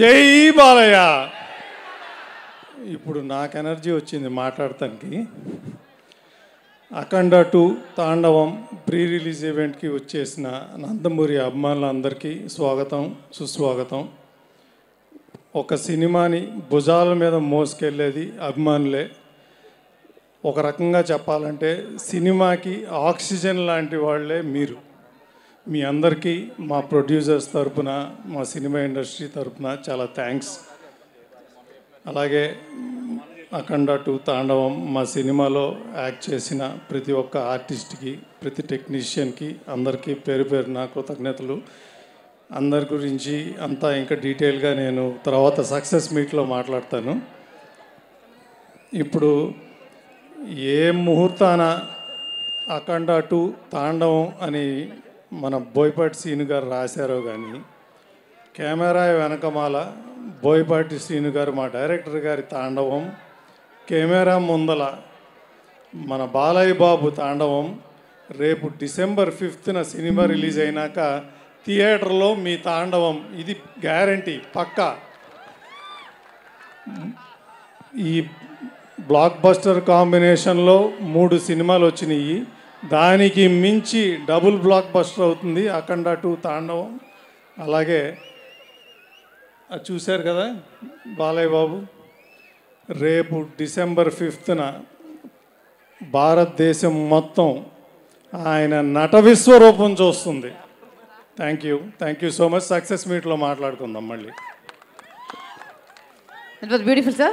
జై బాలయ్య. ఇప్పుడు నాకు ఎనర్జీ వచ్చింది మాట్లాడటానికి. అఖండ 2 తాండవం ప్రీ రిలీజ్ ఈవెంట్కి వచ్చేసిన నందమూరి అభిమానులందరికీ స్వాగతం, సుస్వాగతం. ఒక సినిమాని భుజాల మీద మోసుకెళ్ళేది అభిమానులే. ఒక రకంగా చెప్పాలంటే సినిమాకి ఆక్సిజన్ లాంటి వాళ్ళే మీరు. మీ అందరికీ మా ప్రొడ్యూసర్స్ తరపున, మా సినిమా ఇండస్ట్రీ తరపున చాలా థ్యాంక్స్. అలాగే అఖండ 2 తాండవం మా సినిమాలో యాక్ట్ చేసిన ప్రతి ఒక్క ఆర్టిస్ట్కి, ప్రతి టెక్నీషియన్కి అందరికీ పేరు పేరున కృతజ్ఞతలు. అందరి గురించి అంతా ఇంకా డీటెయిల్గా నేను తర్వాత సక్సెస్ మీట్లో మాట్లాడతాను. ఇప్పుడు ఏ ముహూర్తాన అఖండ 2 తాండవం అని మన బోయపాటి శ్రీను గారు రాశారో కానీ, కెమెరా వెనకమాల బోయపాటి శ్రీను గారు మా డైరెక్టర్ గారి తాండవం, కెమెరా ముందల మన బాలయ్య బాబు తాండవం. రేపు డిసెంబర్ 5న సినిమా రిలీజ్ అయినాక థియేటర్లో మీ తాండవం, ఇది గ్యారంటీ పక్కా. ఈ బ్లాక్ బస్టర్ కాంబినేషన్లో 3 సినిమాలు వచ్చినాయి. దానికి మించి డబుల్ బ్లాక్ బస్టర్ అవుతుంది అఖండ 2 తాండవం. అలాగే అది చూశారు కదా బాలయ్య బాబు. రేపు డిసెంబర్ 5న భారతదేశం మొత్తం ఆయన నట విశ్వరూపం చూస్తుంది. Thank you so much. Success మీట్లో మాట్లాడుకుందాం మళ్ళీ. It was beautiful, sir.